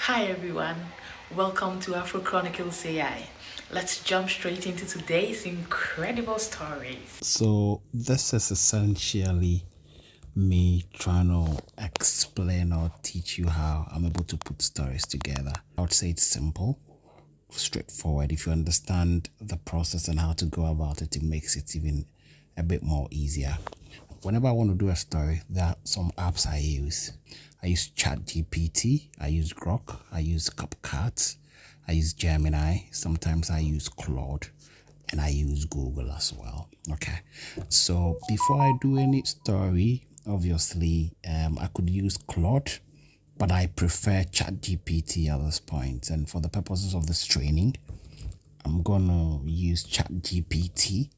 Hi everyone, welcome to Afro Chronicles AI. Let's jump straight into today's incredible stories. So this is essentially me trying to explain or teach you how I'm able to put stories together. I would say it's simple, straightforward. If you understand the process and how to go about it, it makes it even a bit more easier. Whenever I want to do a story, there are some apps I use. I use ChatGPT, I use Grok, I use Capcut, I use Gemini, sometimes I use Claude, and I use Google as well. Okay, so before I do any story, obviously, I could use Claude, but I prefer ChatGPT at this point. And for the purposes of this training, I'm gonna use ChatGPT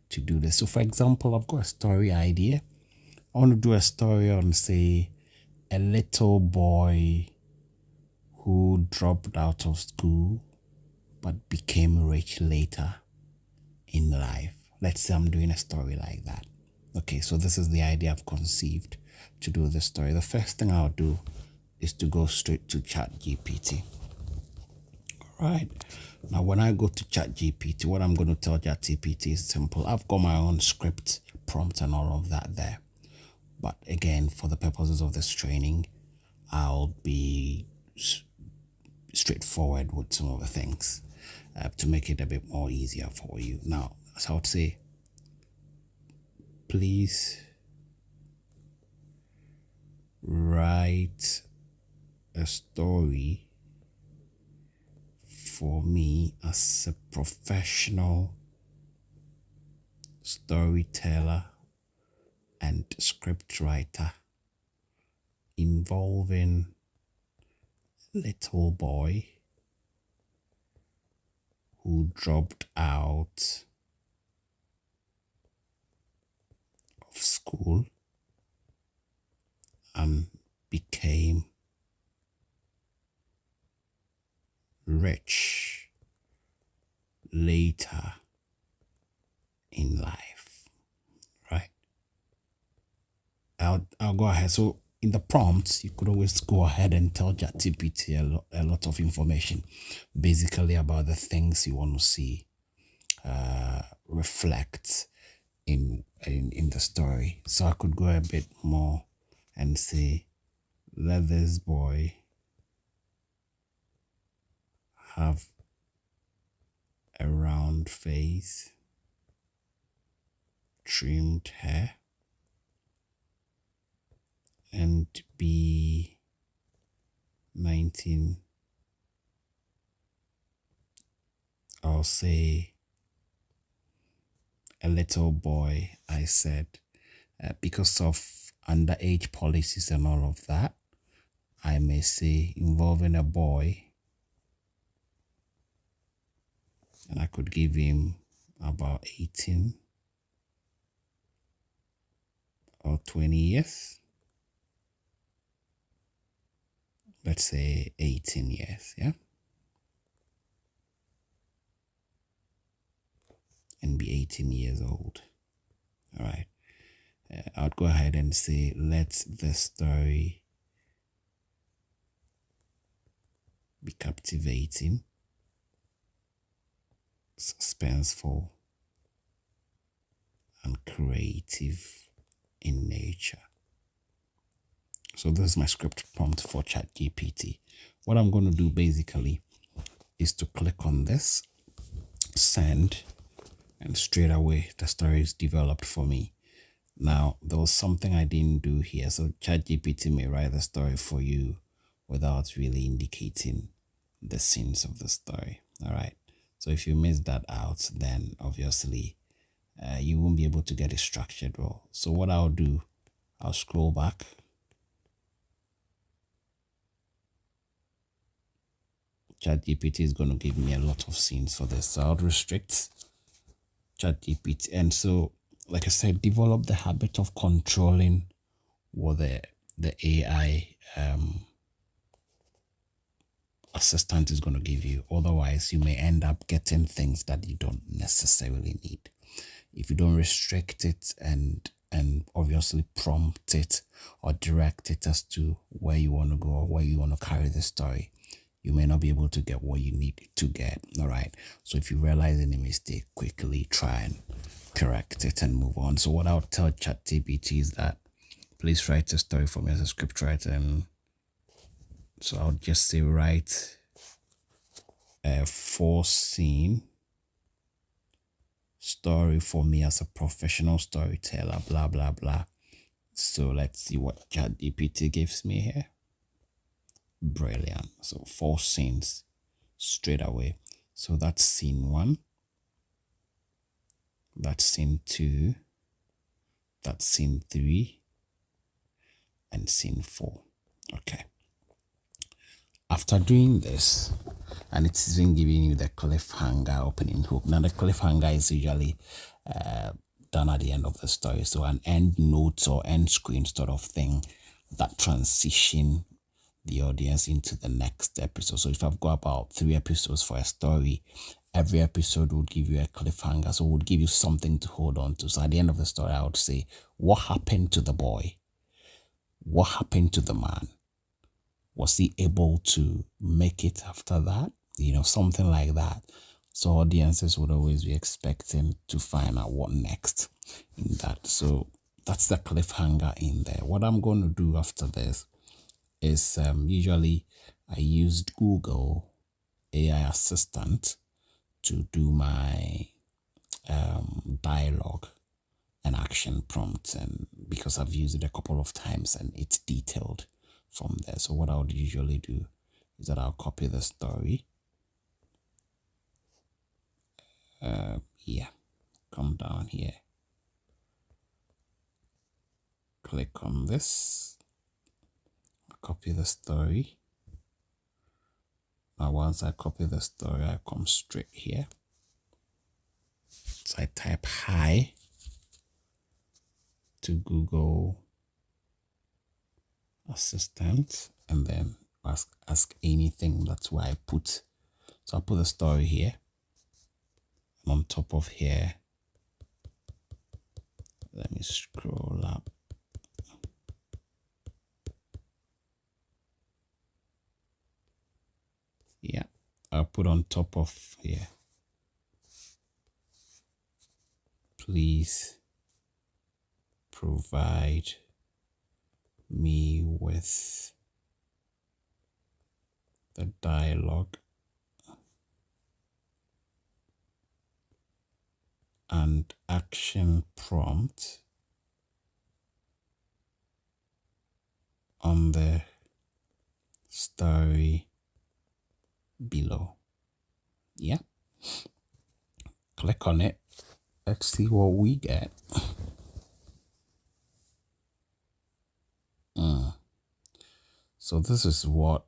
to do this. So, for example, I've got a story idea. I want to do a story on, say, a little boy who dropped out of school but became rich later in life. Let's say I'm doing a story like that. Okay, so this is the idea I've conceived to do this story. The first thing I'll do is to go straight to ChatGPT. Right. Now, when I go to ChatGPT, what I'm going to tell ChatGPT is simple. I've got my own script, prompt, and all of that there. But again, for the purposes of this training, I'll be straightforward with some of the things to make it a bit more easier for you. Now, as I would say, please write a story for me as a professional storyteller and script writer involving a little boy who dropped out of school and became rich later in life. Right? I'll go ahead. So in the prompts, you could always go ahead and tell ChatGPT a lot of information, basically about the things you want to see reflect in the story. So I could go a bit more and say, let this boy have a round face, trimmed hair, and be 19. I'll say a little boy, I said, because of underage policies and all of that, I may say involving a boy, and I could give him about 18 or 20 years. Let's say 18 years, yeah? And be 18 years old. All right. I'd go ahead and say, let the story be captivating, suspenseful, and creative in nature. So this is my script prompt for ChatGPT. What I'm going to do basically is to click on this, send, and straight away the story is developed for me. Now, there was something I didn't do here. So ChatGPT may write the story for you without really indicating the scenes of the story. All right. So if you miss that out, then obviously you won't be able to get it structured well. So what I'll do, I'll scroll back. ChatGPT is going to give me a lot of scenes for this. So I'll restrict ChatGPT. And so, like I said, develop the habit of controlling what the AI assistant is going to give you. Otherwise, you may end up getting things that you don't necessarily need. If you don't restrict it and obviously prompt it or direct it as to where you want to go or where you want to carry the story, you may not be able to get what you need to get. All right. So if you realize any mistake, quickly try and correct it and move on. So what I'll tell ChatGPT is that please write a story for me as a scriptwriter. And so I'll just say write a 4-scene story for me as a professional storyteller, blah, blah, blah. So let's see what ChatGPT gives me here. Brilliant. So 4 scenes straight away. So that's scene 1. That's scene 2. That's scene 3. And scene 4. Okay. After doing this, and it's even giving you the cliffhanger opening hook. Now the cliffhanger is usually done at the end of the story. So an end note or end screen sort of thing that transition the audience into the next episode. So if I've got about 3 episodes for a story, every episode would give you a cliffhanger. So it would give you something to hold on to. So at the end of the story, I would say, what happened to the boy? What happened to the man? Was he able to make it after that? Something like that. So audiences would always be expecting to find out what next in that. So that's the cliffhanger in there. What I'm going to do after this is usually I used Google AI Assistant to do my dialogue and action prompts, and because I've used it a couple of times and it's detailed from there. So what I would usually do is that I'll copy the story. Here, come down here, click on this, copy the story. Now once I copy the story, I come straight here. So I type hi to Google Assistant and then ask anything. That's why I put. So I put the story here. And on top of here, let me scroll up. Yeah, I'll put on top of here. Please provide me with the dialogue and action prompt on the story below. Yeah. Click on it. Let's see what we get. So this is what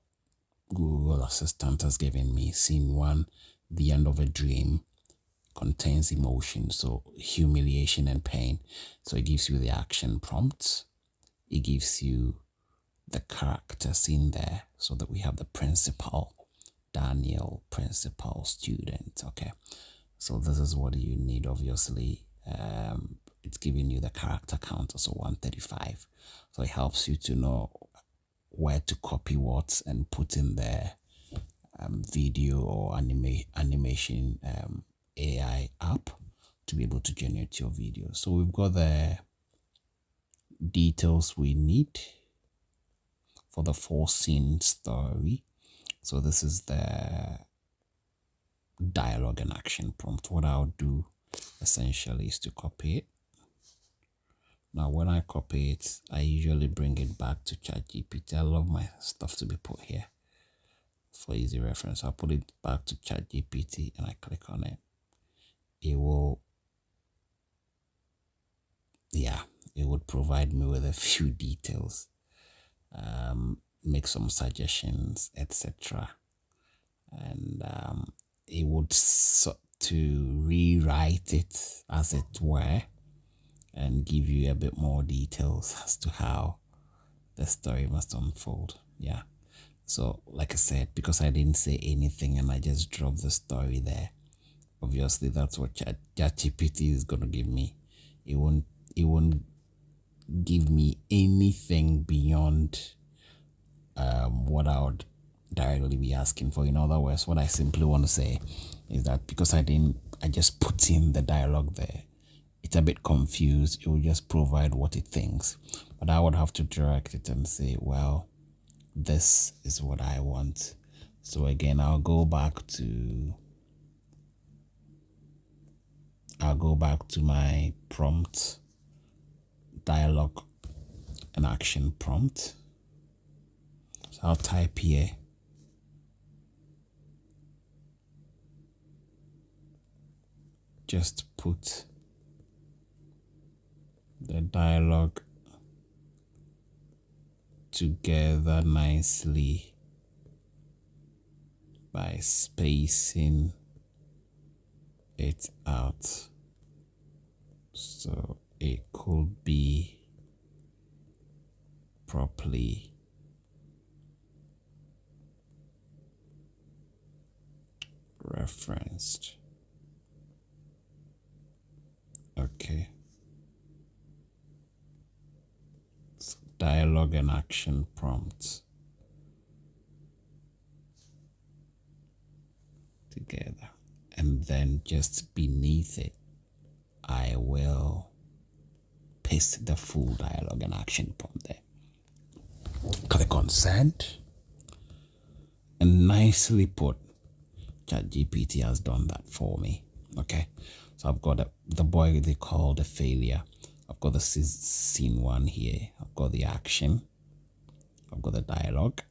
Google Assistant has given me. Scene 1, the end of a dream, contains emotion, so humiliation and pain. So it gives you the action prompts. It gives you the characters in there, so that we have the principal, Daniel, principal, student. Okay, so this is what you need. Obviously, it's giving you the character count, so 135. So it helps you to know where to copy what and put in there video or animation AI app to be able to generate your video. So we've got the details we need for the 4-scene story. So this is the dialogue and action prompt. What I'll do essentially is to copy it. Now when I copy it, I usually bring it back to ChatGPT. I love my stuff to be put here for easy reference. I'll put it back to ChatGPT and I click on it. It would provide me with a few details, make some suggestions, etc. And it would to rewrite it, as it were, and give you a bit more details as to how the story must unfold. Yeah. So like I said, because I didn't say anything and I just dropped the story there, obviously that's what ChatGPT is gonna give me. It won't give me anything beyond what I would directly be asking for. In other words, what I simply want to say is that because I just put in the dialogue there, it's a bit confused. It will just provide what it thinks. But I would have to direct it and say, well, this is what I want. So again, I'll go back to my prompt, dialogue and action prompt. So I'll type here just put the dialogue together nicely by spacing it out so it could be properly referenced. Okay. So dialogue and action prompts together. And then just beneath it, I will paste the full dialogue and action prompt there. Click on send. And nicely put, ChatGPT has done that for me. Okay. So I've got the boy they call the failure. I've got the scene 1 here. I've got the action. I've got the dialogue.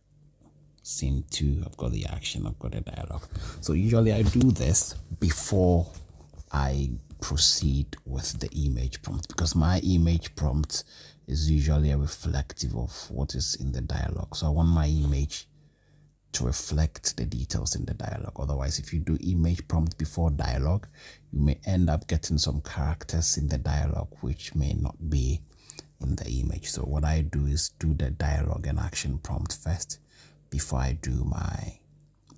Scene 2, I've got the action. I've got the dialogue. So usually I do this before I proceed with the image prompt, because my image prompt is usually a reflective of what is in the dialogue. So I want my image to reflect the details in the dialogue. Otherwise, if you do image prompt before dialogue, you may end up getting some characters in the dialogue which may not be in the image. So what I do is do the dialogue and action prompt first before I do my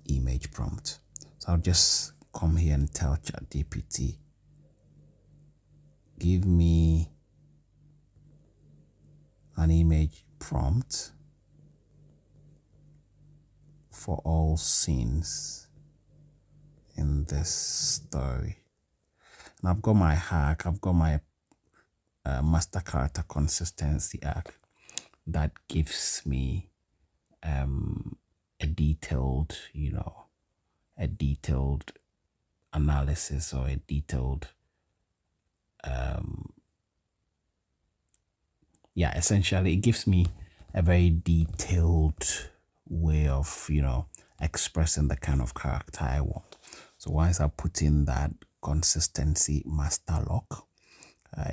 image prompt. So I'll just come here and tell ChatGPT, give me an image prompt for all scenes in this story. And I've got my hack, I've got my master character consistency hack that gives me a detailed, a detailed analysis, or a detailed essentially it gives me a very detailed way of expressing the kind of character I want. So once I put in that consistency master lock,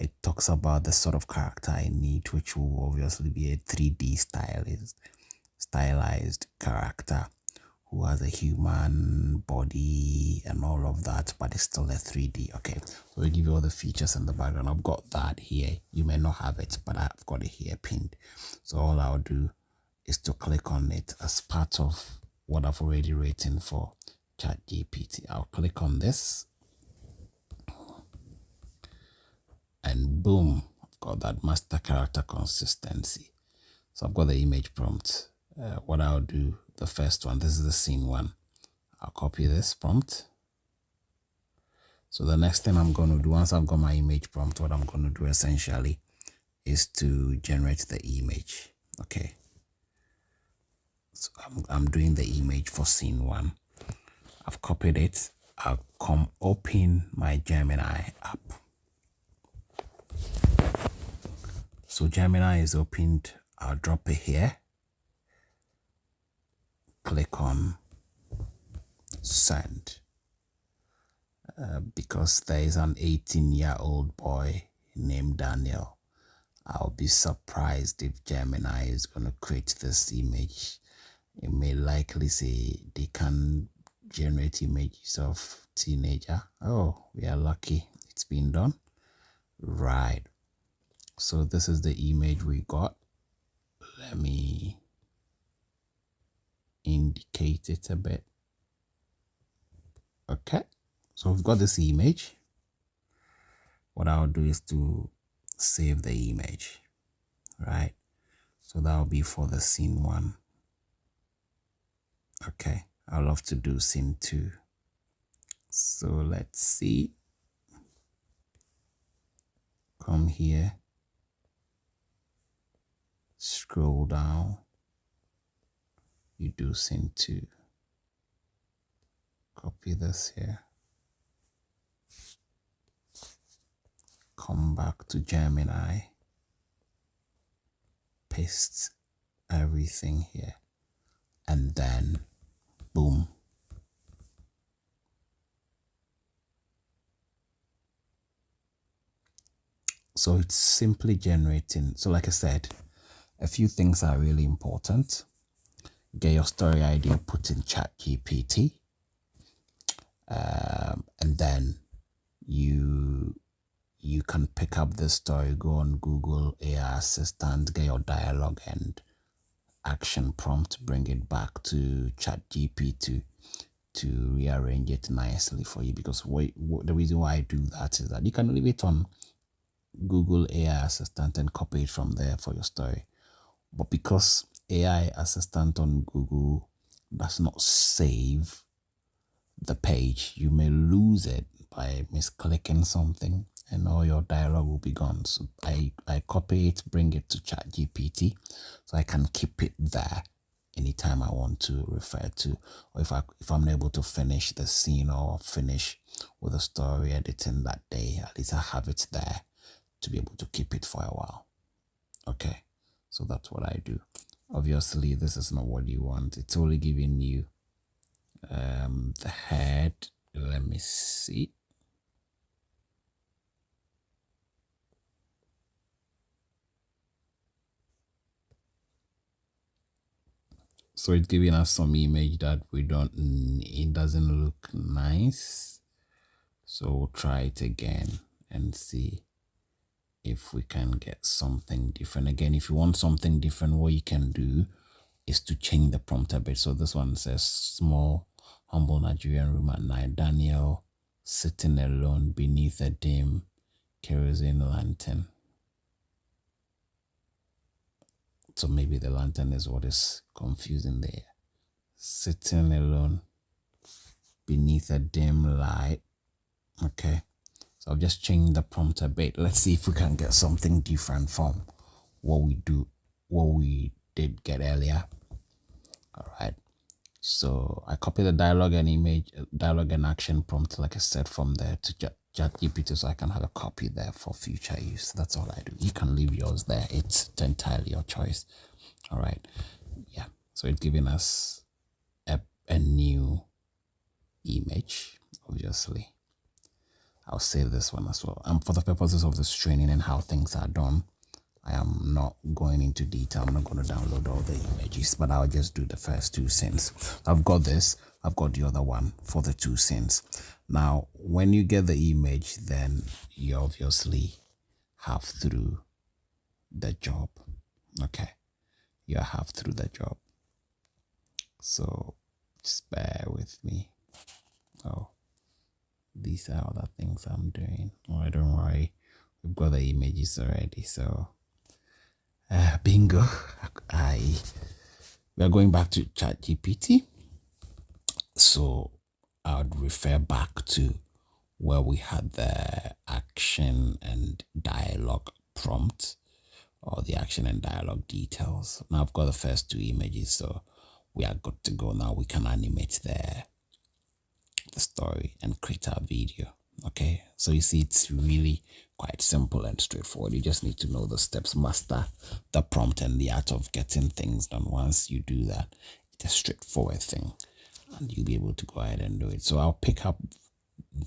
it talks about the sort of character I need, which will obviously be a 3D stylized character who has a human body and all of that, but it's still a 3D. Okay, so they give you all the features in the background. I've got that here. You may not have it, but I've got it here pinned. So all I'll do is to click on it as part of what I've already written for ChatGPT. I'll click on this and boom, I've got that master character consistency. So I've got the image prompt. What I'll do, the first one, this is the scene 1. I'll copy this prompt. So the next thing I'm going to do, once I've got my image prompt, what I'm going to do essentially is to generate the image. Okay. So I'm doing the image for scene 1. I've copied it. I'll come open my Gemini app. So Gemini is opened. I'll drop it here. Click on send. Because there is an 18-year-old boy named Daniel, I'll be surprised if Gemini is going to create this image. It may likely say they can generate images of teenager. Oh, we are lucky. It's been done. Right. So this is the image we got. Let me indicate it a bit. Okay. So we've got this image. What I'll do is to save the image. Right. So that'll be for the scene 1. Okay, I love to do scene 2. So let's see. Come here, scroll down, you do scene 2. Copy this here. Come back to Gemini, paste everything here, and then boom. So it's simply generating. So like I said, a few things are really important. Get your story idea put in ChatGPT, and then you can pick up the story, go on Google AI Assistant, get your dialogue and action prompt, bring it back to ChatGPT to rearrange it nicely for you. Because the reason why I do that is that you can leave it on Google AI Assistant and copy it from there for your story. But because AI Assistant on Google does not save the page, you may lose it by misclicking something and all your dialogue will be gone. So I copy it, bring it to ChatGPT so I can keep it there anytime I want to refer to, or if I'm able to finish the scene or finish with the story editing that day, at least I have it there to be able to keep it for a while. Okay, so that's what I do. Obviously, this is not what you want. It's only giving you the head. Let me see. So it's giving us some image that it doesn't look nice. So we'll try it again and see if we can get something different. Again, if you want something different, what you can do is to change the prompt a bit. So this one says small, humble Nigerian room at night. Daniel sitting alone beneath a dim kerosene lantern. So maybe the lantern is what is confusing there. Sitting alone beneath a dim light. Okay. So I've just changed the prompt a bit. Let's see if we can get something different from what we did get earlier. All right. So I copy the dialogue and image, dialogue and action prompt, like I said, from there to ChatGPT, so I can have a copy there for future use. That's all I do. You can leave yours there. It's entirely your choice. All right. Yeah. So it's giving us a new image, obviously. I'll save this one as well. And for the purposes of this training and how things are done, I am not going into detail. I'm not going to download all the images, but I'll just do the first 2 scenes. I've got this. I've got the other one for the 2 scenes. Now, when you get the image, then you obviously have through the job. Okay. You have through the job. So just bear with me. Oh, these are other things I'm doing. Oh, don't worry. We've got the images already. So bingo. We are going back to ChatGPT. So I would refer back to where we had the action and dialogue prompt, or the action and dialogue details. Now I've got the first 2 images, so we are good to go. Now we can animate the story and create our video. Okay, so you see, it's really quite simple and straightforward. You just need to know the steps, master the prompt and the art of getting things done. Once you do that, it's a straightforward thing and you'll be able to go ahead and do it. So I'll pick up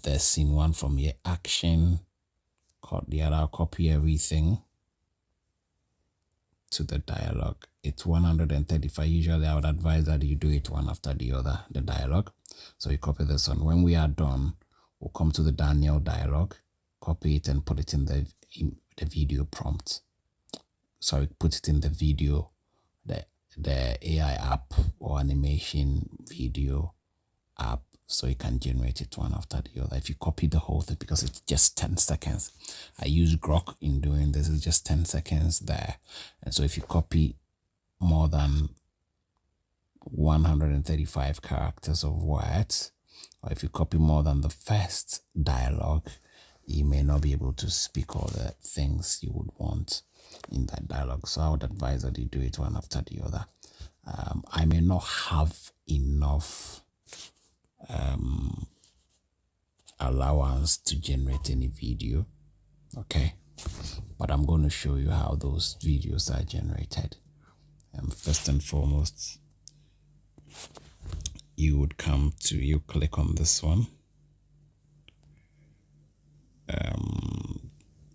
the scene 1 from here, action, cut the other, I'll copy everything to the dialogue. It's 135. Usually I would advise that you do it one after the other, the dialogue. So you copy this one. When we are done, we'll come to the Daniel dialogue, copy it and put it in the video prompt. Sorry, put it in the video, the AI app or animation video app, so you can generate it one after the other. If you copy the whole thing, because it's just 10 seconds. I use Grok in doing this. It's just 10 seconds there. And so if you copy more than 135 characters of words, or if you copy more than the first dialogue, you may not be able to speak all the things you would want in that dialogue. So I would advise that you do it one after the other. I may not have enough allowance to generate any video, okay, but I'm going to show you how those videos are generated. First and foremost, you click on this one.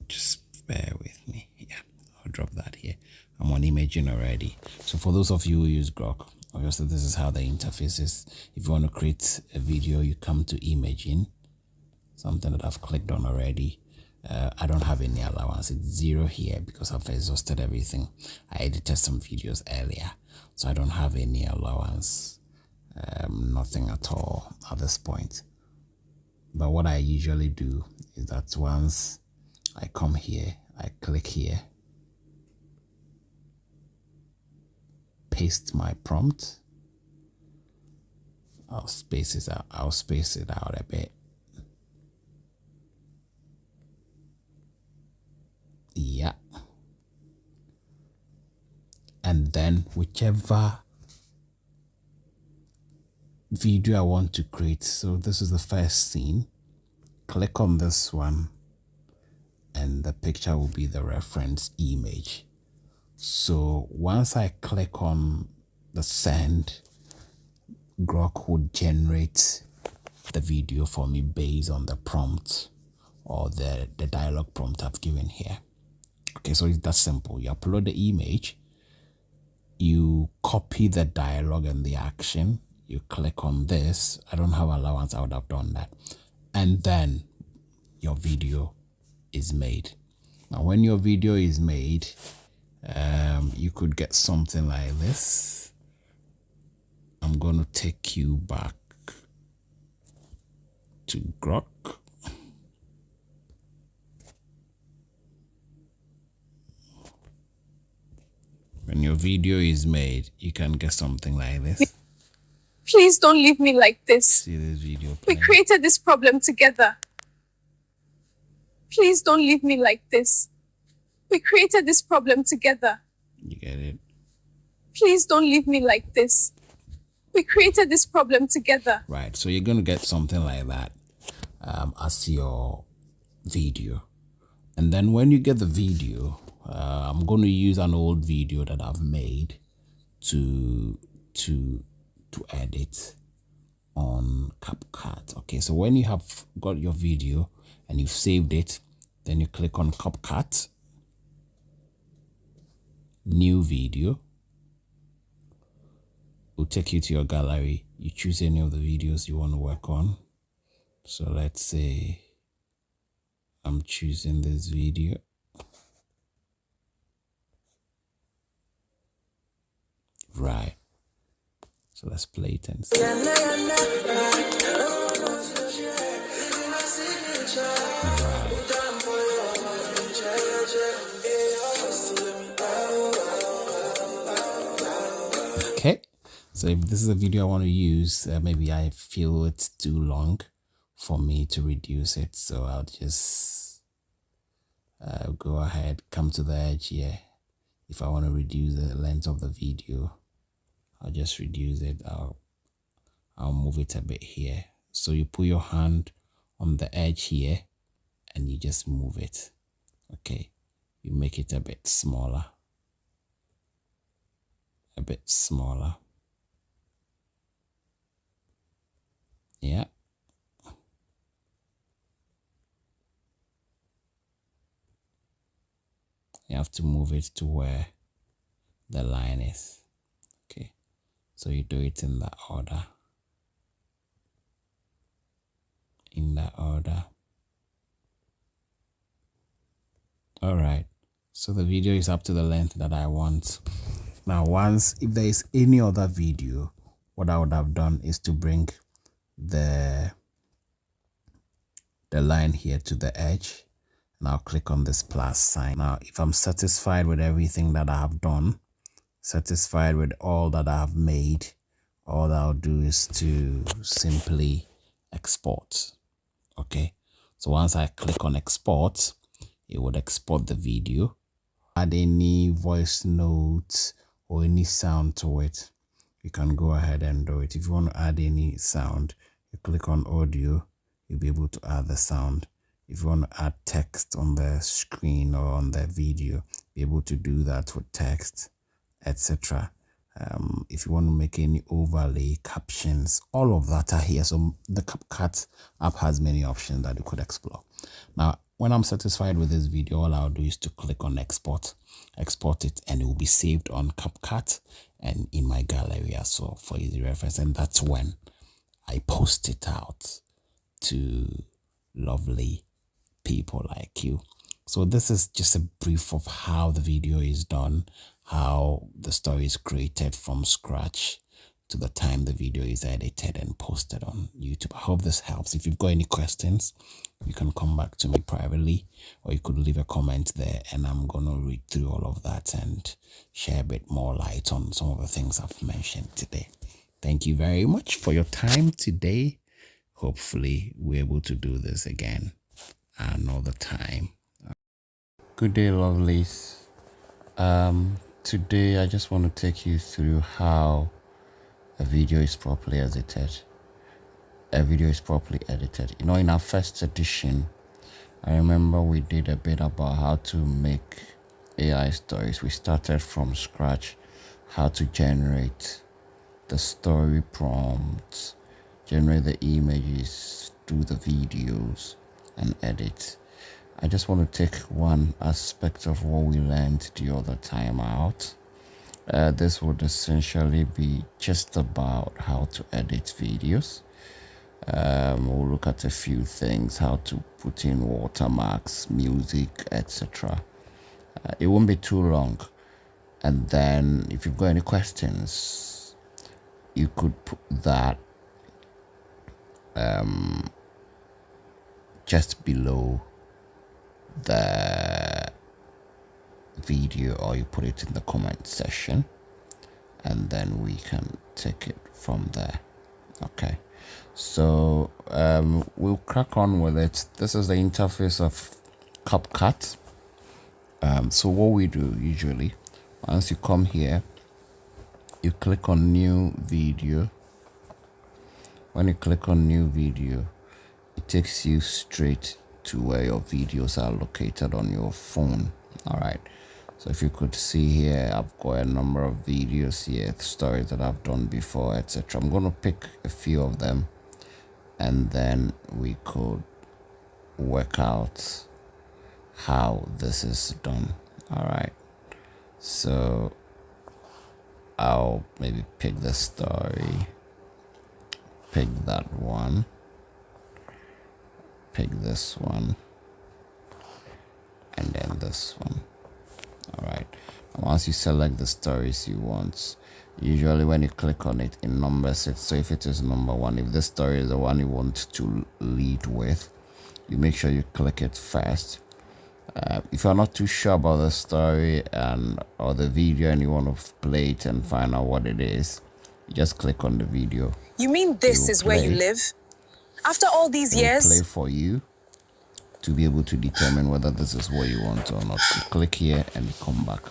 Just bear with me. Yeah, I'll drop that here. I'm on imaging already. So for those of you who use Grok, obviously this is how the interface is. If you want to create a video, you come to imaging, something that I've clicked on already. I don't have any allowance. It's 0 here because I've exhausted everything. I edited some videos earlier, so I don't have any allowance. Nothing at all at this point. But what I usually do is that once I come here, I click here, paste my prompt. I'll space it out a bit. Yeah. And then whichever video I want to create, so this is the first scene, click on this one and the picture will be the reference image. So once I click on the send, Grok would generate the video for me based on the prompt or the dialogue prompt I've given here. Okay, so it's that simple. You upload the image, you copy the dialogue and the action, you click on this. I don't have allowance, I would have done that. And then your video is made. Now, when your video is made, you could get something like this. I'm going to take you back to Grok. When your video is made, you can get something like this. Please don't leave me like this. See this video We playing. created this problem together. Please don't leave me like this. We created this problem together. You get it? Please don't leave me like this. We created this problem together. Right, so you're going to get something like that as your video. And then when you get the video, I'm going to use an old video that I've made to edit on Capcut. Okay, so when you have got your video and you've saved it, then you click on Capcut, new video. Will take you to your gallery. You choose any of the videos you want to work on. So let's say I'm choosing this video. Right. So let's play it and see. Okay. So if this is a video I want to use, maybe I feel it's too long for me to reduce it. So I'll just go ahead, come to the edge here. If I want to reduce the length of the video, I'll just reduce it. I'll move it a bit here. So you put your hand on the edge here and you just move it. Okay. You make it a bit smaller. A bit smaller. Yeah. You have to move it to where the line is. Okay. So you do it in that order. In that order. All right. So the video is up to the length that I want. Now, if there is any other video, what I would have done is to bring the line here to the edge. Now click on this plus sign. Now, if I'm satisfied with everything that I have done, satisfied with all that I have made, all I'll do is to simply export. Okay, so once I click on export, it would export the video. Add any voice notes or any sound to it, you can go ahead and do it. If you want to add any sound, you click on audio, you'll be able to add the sound. If you want to add text on the screen or on the video, be able to do that with text, etc. If you want to make any overlay, captions, all of that are here. So the Capcut app has many options that you could explore. Now, when I'm satisfied with this video, all I'll do is to click on export it, and it will be saved on Capcut and in my gallery as well for easy reference. And that's when I post it out to lovely people like you. So this is just a brief of how the video is done, how the story is created from scratch to the time the video is edited and posted on YouTube. I hope this helps. If you've got any questions, you can come back to me privately, or you could leave a comment there, and I'm going to read through all of that and share a bit more light on some of the things I've mentioned today. Thank you very much for your time today. Hopefully we're able to do this again another time. Good day, lovelies. Today I just want to take you through how a video is properly edited. You know, in our first edition, I remember we did a bit about how to make AI stories. We started from scratch, how to generate the story prompts, generate the images, do the videos, and edit. I just want to take one aspect of what we learned the other time out. This would essentially be just about how to edit videos. We'll look at a few things, how to put in watermarks, music, etc. It won't be too long. And then if you've got any questions, you could put that just below the video, or you put it in the comment section, and then we can take it from there. Okay, so we'll crack on with it. This is the interface of Capcut. So what we do usually, once you come here, you click on new video. When you click on new video, it takes you straight to where your videos are located on your phone. All right, so if you could see here, I've got a number of videos here, stories that I've done before, etc. I'm going to pick a few of them, and then we could work out how this is done. All right, so I'll maybe pick the story, pick that one, pick this one, and then this one. All right, and once you select the stories you want, usually when you click on it, it numbers it. So if it is number one, if this story is the one you want to lead with, you make sure you click it first. If you're not too sure about the story or the video, and you want to play it and find out what it is, you just click on the video. You mean this is where you live? After all these years? It will play for you to be able to determine whether this is what you want or not. You click here and you come back.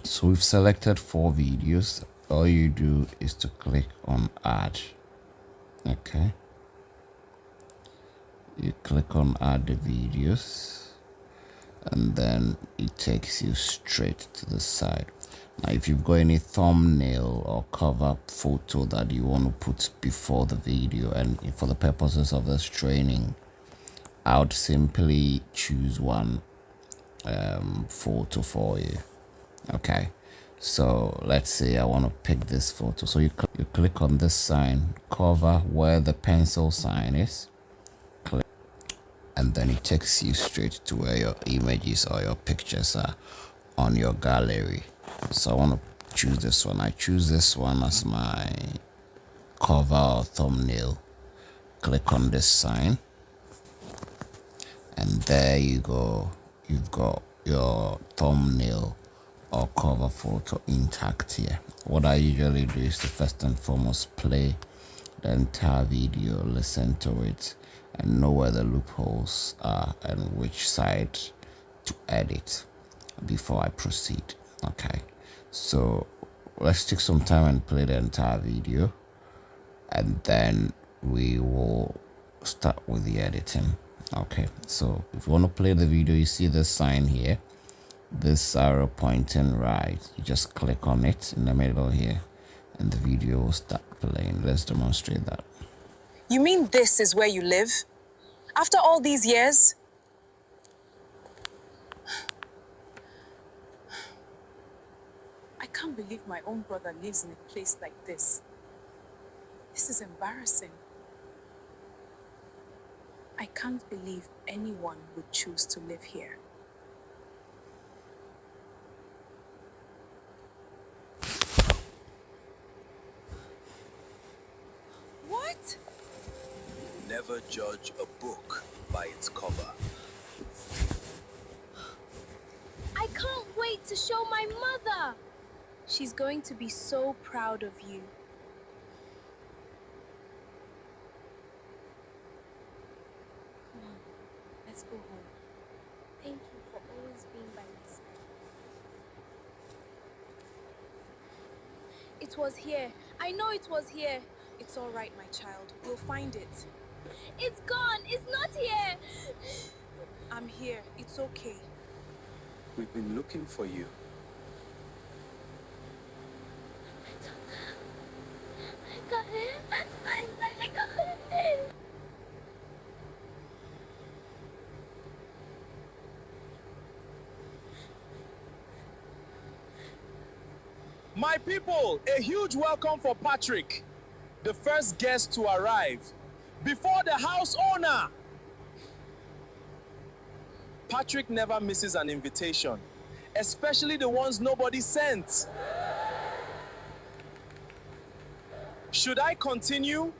So we've selected 4 videos. All you do is to click on add. Okay. You click on add the videos, and then it takes you straight to the side. Now, if you've got any thumbnail or cover photo that you want to put before the video, and for the purposes of this training, I would simply choose one photo for you. Okay, so let's say I want to pick this photo. So you click on this sign, cover, where the pencil sign is, click, and then it takes you straight to where your images or your pictures are on your gallery. So I want to choose this one. I choose this one as my cover or thumbnail. Click on this sign, and there you go. You've got your thumbnail or cover photo intact here. What I usually do is to first and foremost play the entire video, listen to it, and know where the loopholes are and which side to edit before I proceed. Okay, so let's take some time and play the entire video, and then we will start with the editing. Okay, so if you want to play the video, you see this sign here, this arrow pointing right. You just click on it in the middle here, and the video will start playing. Let's demonstrate that. You mean this is where you live? After all these years? I can't believe my own brother lives in a place like this. This is embarrassing. I can't believe anyone would choose to live here. What? Never judge a book by its cover. I can't wait to show my mother. She's going to be so proud of you. Come on, let's go home. Thank you for always being by my side. It was here. I know it was here. It's all right, my child. We'll find it. It's gone. It's not here. I'm here. It's okay. We've been looking for you. I got it. I got it. My people, a huge welcome for Patrick, the first guest to arrive before the house owner. Patrick never misses an invitation, especially the ones nobody sent. Should I continue?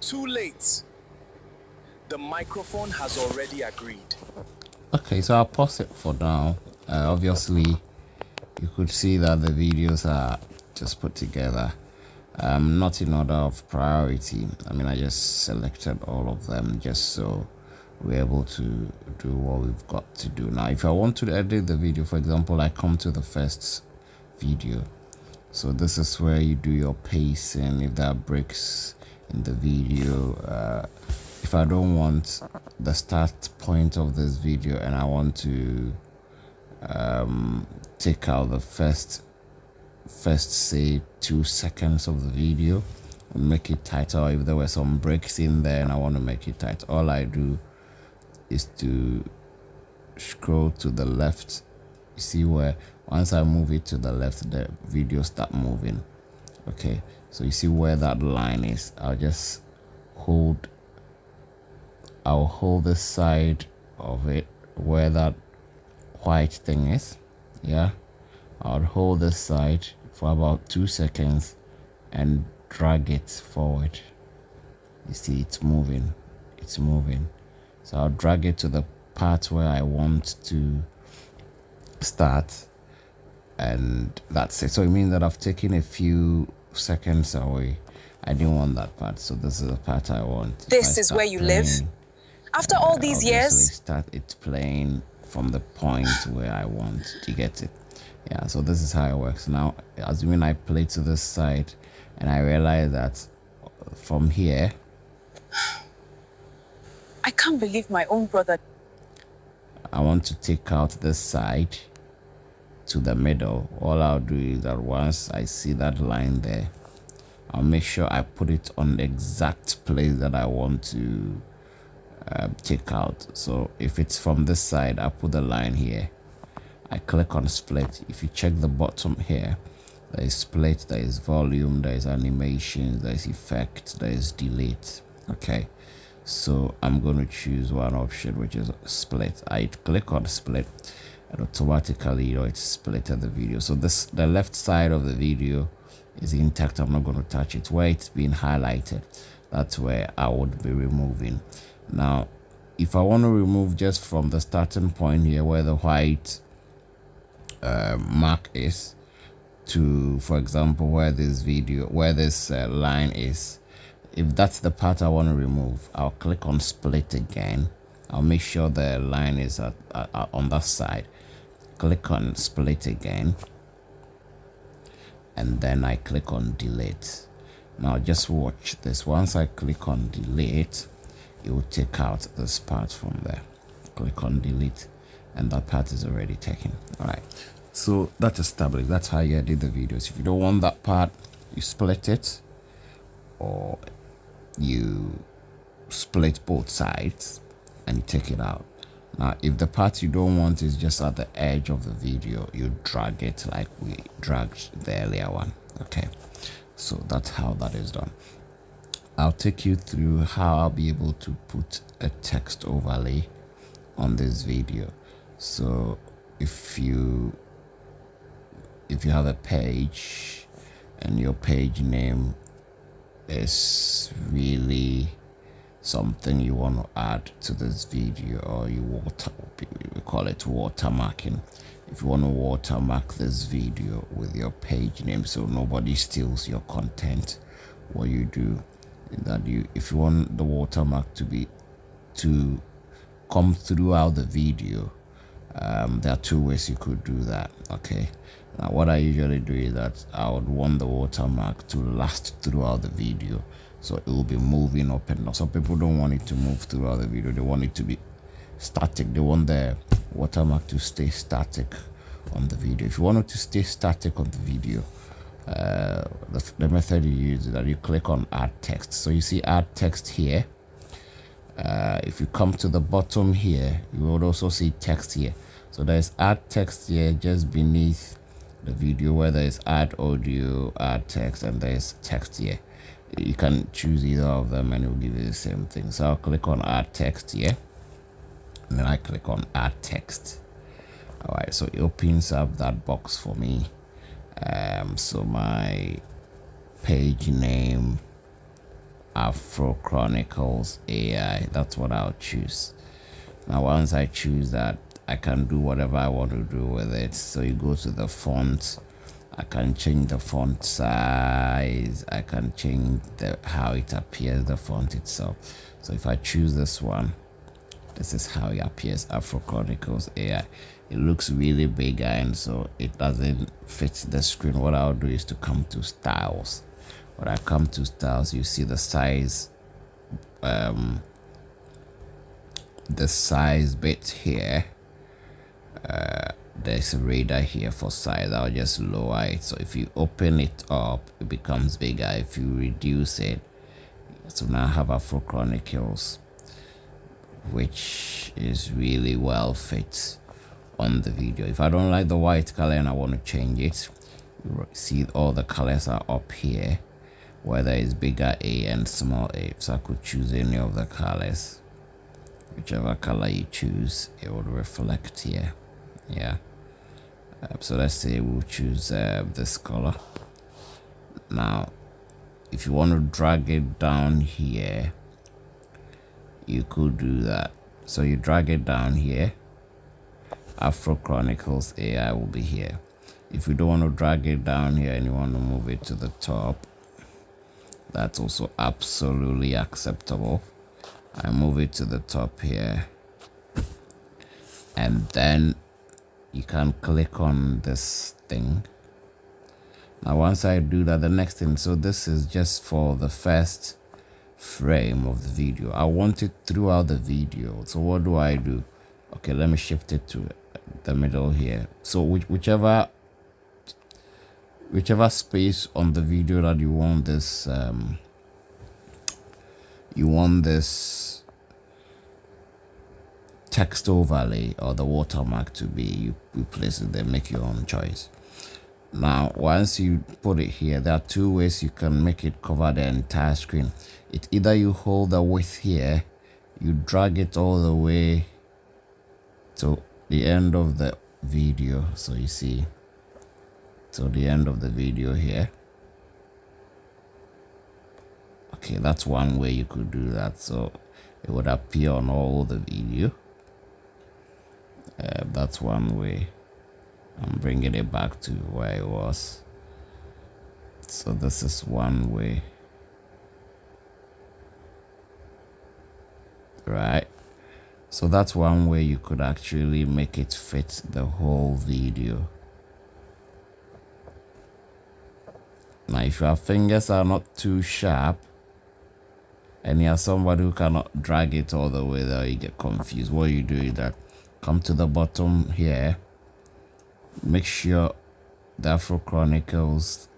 Too late. The microphone has already agreed. Okay, so I'll pause it for now. Obviously, you could see that the videos are just put together, not in order of priority. I mean, I just selected all of them just so we're able to do what we've got to do. Now, if I want to edit the video, for example, I come to the first video. So this is where you do your pacing, if there are breaks in the video. If I don't want the start point of this video and I want to take out the first say 2 seconds of the video and make it tighter, or if there were some breaks in there and I want to make it tight, all I do is to scroll to the left. You see where once I move it to the left, the video start moving. Okay, so you see where that line is. I'll hold the side of it where that white thing is. Yeah, I'll hold this side for about 2 seconds and drag it forward. You see it's moving. So I'll drag it to the part where I want to start, and that's it. So it means that I've taken a few seconds away. I didn't want that part, so this is the part I want. This is where you live? After all these years? Start it playing from the point where I want to get it. Yeah, so this is how it works. Now, assuming I play to this side and I realize that from here, I can't believe my own brother. I want to take out this side to the middle. All I'll do is that once I see that line there, I'll make sure I put it on the exact place that I want to take out. So if it's from this side, I put the line here. I click on split. If you check the bottom here, there is split, there is volume, there is animation, there is effect, there is delete. Okay, so I'm going to choose one option, which is split. I click on split and automatically, it's splitted the video. So the left side of the video is intact. I'm not going to touch it. Where it's been highlighted, that's where I would be removing. Now, if I want to remove just from the starting point here where the white mark is, to, for example, where this line is. If that's the part I want to remove, I'll click on split again. I'll make sure the line is on that side. Click on split again, and then I click on delete. Now just watch this. Once I click on delete, it will take out this part from there. Click on delete, and that part is already taken. All right, so that's established. That's how you edit the videos. If you don't want that part, you split it, or you split both sides and you take it out. Now if the part you don't want is just at the edge of the video, you drag it like we dragged the earlier one. Okay, so that's how that is done. I'll take you through how I'll be able to put a text overlay on this video. So if you have a page and your page name is really something you want to add to this video, or we call it watermarking. If you want to watermark this video with your page name so nobody steals your content, what you do is that if you want the watermark to come throughout the video, there are two ways you could do that. Okay, now what I usually do is that I would want the watermark to last throughout the video, so it will be moving up and down. Some people don't want it to move throughout the video, they want it to be static. They want the watermark to stay static on the video. If you want it to stay static on the video, the method you use is that you click on add text. So you see add text here. If you come to the bottom here, you will also see text here. So there's add text here just beneath the video where there is add audio, add text, and there's text here. You can choose either of them and it will give you the same thing. So I'll click on add text here, and then I click on add text. All right, so it opens up that box for me. So my page name, Afro Chronicles AI, that's what I'll choose. Now once I choose that, I can do whatever I want to do with it. So you go to the font, I can change the font size, I can change how it appears, the font itself. So if I choose this one, this is how it appears, Afro Chronicles AI. It looks really big, and so it doesn't fit the screen. What I'll do is to come to styles. When I come to styles, you see the size bit here. There's a radar here for size. I'll just lower it. So if you open it up, it becomes bigger. If you reduce it, so now I have Afro Chronicles, which is really well fit on the video. If I don't like the white color and I want to change it, you see all the colors are up here, whether it's bigger A and small a. So I could choose any of the colors. Whichever color you choose, it would reflect here. Yeah. So let's say we'll choose this color. Now if you want to drag it down here, you could do that. So you drag it down here, Afro Chronicles AI will be here. If you don't want to drag it down here and you want to move it to the top, that's also absolutely acceptable. I move it to the top here, and then you can click on this thing. Now once I do that, the next thing, so this is just for the first frame of the video. I want it throughout the video. So what do? Okay, let me shift it to the middle here. So whichever space on the video that you want this text overlay or the watermark to be, you place it there, make your own choice. Now once you put it here, there are two ways you can make it cover the entire screen. It's either you hold the width here, you drag it all the way to the end of the video, so you see to the end of the video here. Okay, that's one way you could do that, so it would appear on all the video. That's one way. I'm bringing it back to where it was. So this is one way, right? So that's one way you could actually make it fit the whole video. Now, if your fingers are not too sharp and you're somebody who cannot drag it all the way there, you get confused. What you do is that come to the bottom here, make sure the Afro Chronicles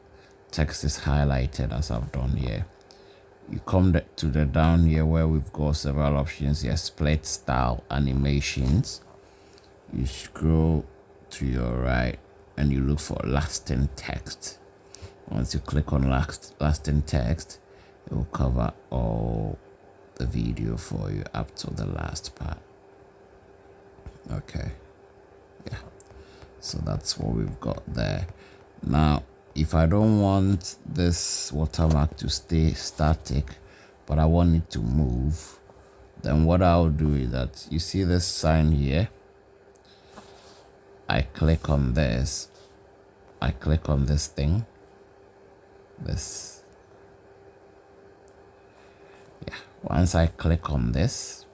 text is highlighted as I've done here. You come to the down here where we've got several options here, split style animations. You scroll to your right and you look for lasting text. Once you click on lasting text, it will cover all the video for you up to the last part. Okay, yeah, so that's what we've got there. Now, if I don't want this watermark to stay static, but I want it to move, then what I'll do is that you see this sign here. I click on this. I click on this thing. This. Yeah. Once I click on this,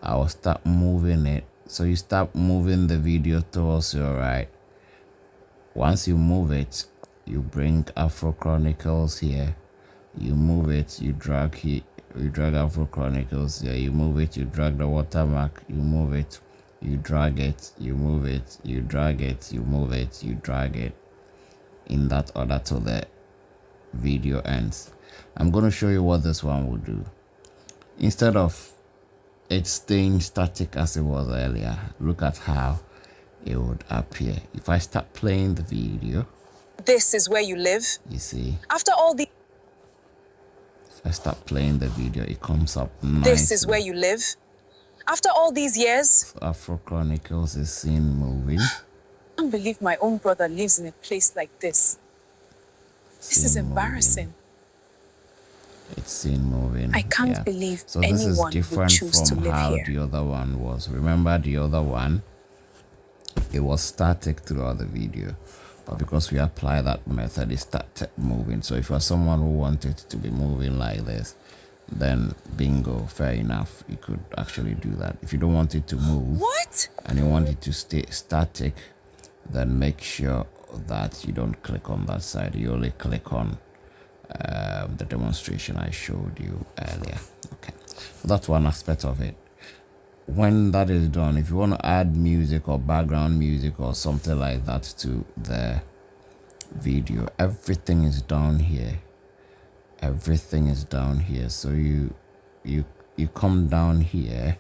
I will start moving it. So you start moving the video towards your right. Once you move it, you bring Afro Chronicles here. You move it, you drag here, you drag Afro Chronicles here. You move it, you drag the watermark. You move it, you drag it, you move it, you drag it, you move it, you drag it. In that order till the video ends. I'm going to show you what this one will do. Instead of it staying static as it was earlier, look at how it would appear. If I start playing the video, This is where you live? you see, After all the... if I start playing the video, it comes up nicely. This is where you live? After all these years? Afro Chronicles is seen moving. I can't believe my own brother lives in a place like this. This is embarrassing. It's seen moving. I can't believe so this is anyone would different choose to from live how here. the other one was. Remember the other one? It was static throughout the video. But because we apply that method, it started moving. So if you're someone who wanted to be moving like this, then bingo, fair enough. You could actually do that. If you don't want it to move, What? and you want it to stay static, then make sure that you don't click on that side. You only click on the demonstration I showed you earlier. Okay, so that's one aspect of it. When that is done, if you want to add music or background music or something like that to the video, everything is down here. Everything is down here. So you come down here.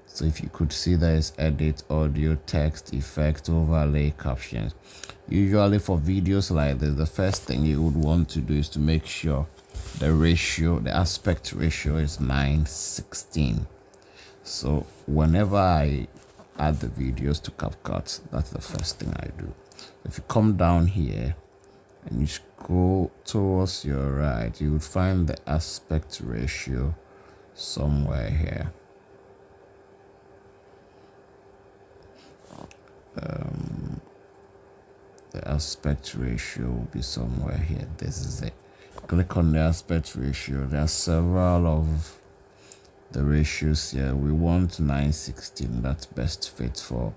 So if you could see, there is edit, audio, text, effect, overlay, captions. Usually for videos like this, the first thing you would want to do is to make sure the ratio, the aspect ratio is 9:16. So whenever I add the videos to Capcut, that's the first thing I do. If you come down here and you scroll towards your right, you would find the aspect ratio somewhere here. The aspect ratio will be somewhere here. This is it. Click on the aspect ratio. There are several of the ratios here. We want 9:16. That's best fit for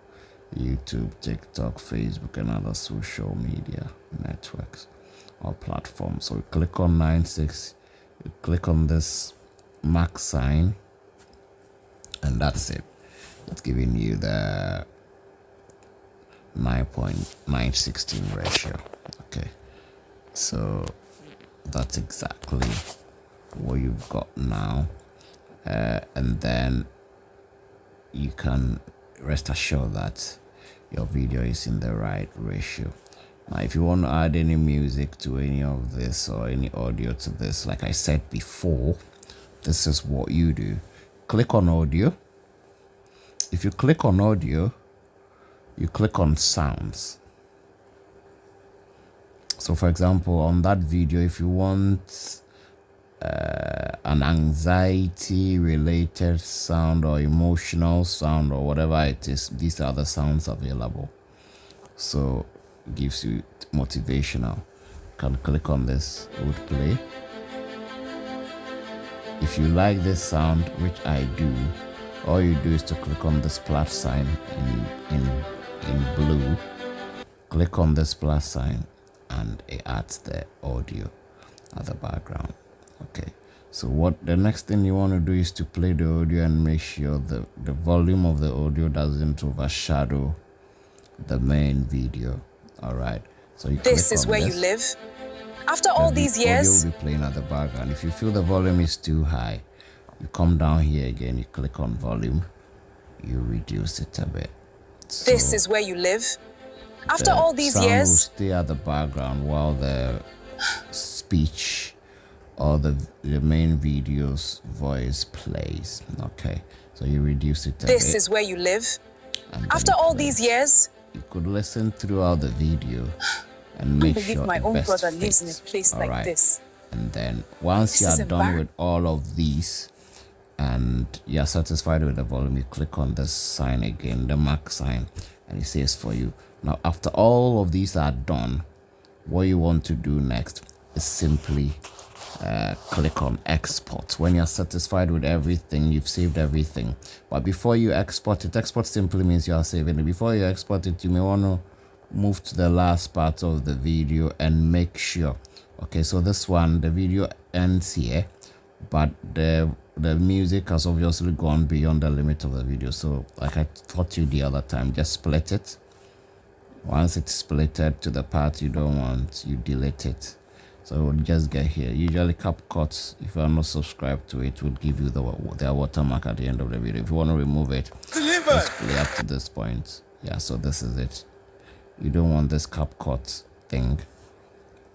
YouTube, TikTok, Facebook, and other social media networks or platforms. So we click on 9:6. You click on this max sign, and that's it. It's giving you the 9.916 ratio. Okay, so that's exactly what you've got now, and then you can rest assured that your video is in the right ratio. Now, if you want to add any music to any of this or any audio to this, like I said before, this is what you do. Click on audio. If you click on audio, you click on sounds. So for example, on that video, if you want an anxiety related sound or emotional sound or whatever it is, these are the sounds available. so it gives you motivational. You can click on this, it would play. If you like this sound, which I do, all you do is to click on this plus sign in blue. Click on this plus sign and it adds the audio at the background. Okay, so what the next thing you want to do is to play the audio and make sure the volume of the audio doesn't overshadow the main video. All right, so you This click is on where this. you live? After all these Audio years? will be playing at the background. If you feel the volume is too high, you come down here again, you click on volume, you reduce it a bit. This is where you live? After all these sound years? will stay at the background while the speech or the main video's voice plays. Okay, so you reduce it a bit. This is where you live? After all these years? You could listen throughout the video and make sure my it own best brother fits. lives in a place All like right. this. And then once you This are is done with all of these and you're satisfied with the volume, you click on this sign again, the mark sign, and it says for you. Now, after all of these are done, what you want to do next is simply click on export. When you're satisfied with everything, you've saved everything. But before you export it, export simply means you are saving it. Before you export it, you may want to move to the last part of the video and make sure. Okay, so this one, the video ends here, but the music has obviously gone beyond the limit of the video. So like I taught you the other time, just split it. Once it's splitted to the part you don't want, you delete it. So we'll just get here. Usually Capcut, if you are not subscribed to it, will give you their watermark at the end of the video. If you want to remove it, just play up to this point. Yeah, so this is it. You don't want this Capcut thing.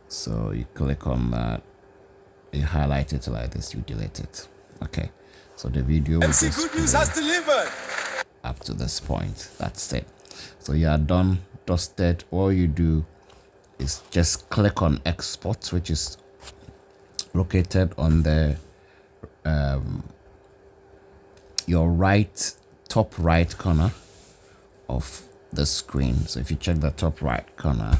So you click on that, you highlight it like this, you delete it. Okay, so the video will MC just Good News has delivered. up to this point. That's it. So you are done, dusted. All you do is just click on export, which is located on the your top right corner of the screen. So if you check the top right corner,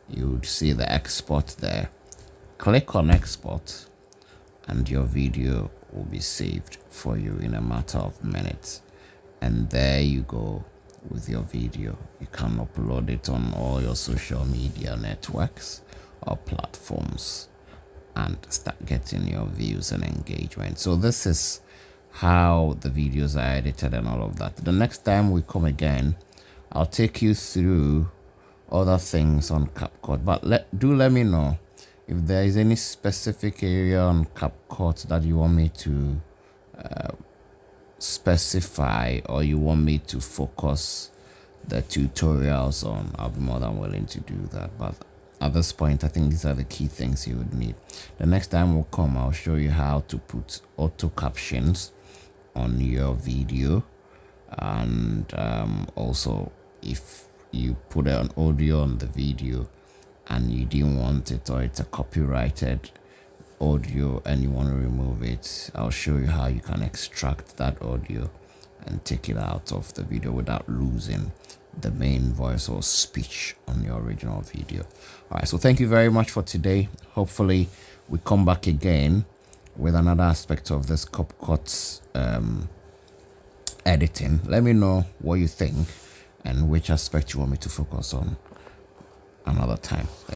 you would see the export there. Click on export and your video will be saved for you in a matter of minutes. And there you go with your video. You can upload it on all your social media networks or platforms and start getting your views and engagement. So this is how the videos are edited and all of that. The next time we come again, I'll take you through other things on Capcut, but let me know if there is any specific area on Capcut that you want me to specify, or you want me to focus the tutorials on. I'll be more than willing to do that, but at this point I think these are the key things you would need. The next time we'll come, I'll show you how to put auto captions on your video, and also if you put an audio on the video and you didn't want it, or it's a copyrighted audio and you want to remove it, I'll show you how you can extract that audio and take it out of the video without losing the main voice or speech on your original video. All right, so thank you very much for today. Hopefully we come back again with another aspect of this Capcut editing. Let me know what you think and which aspect you want me to focus on another time.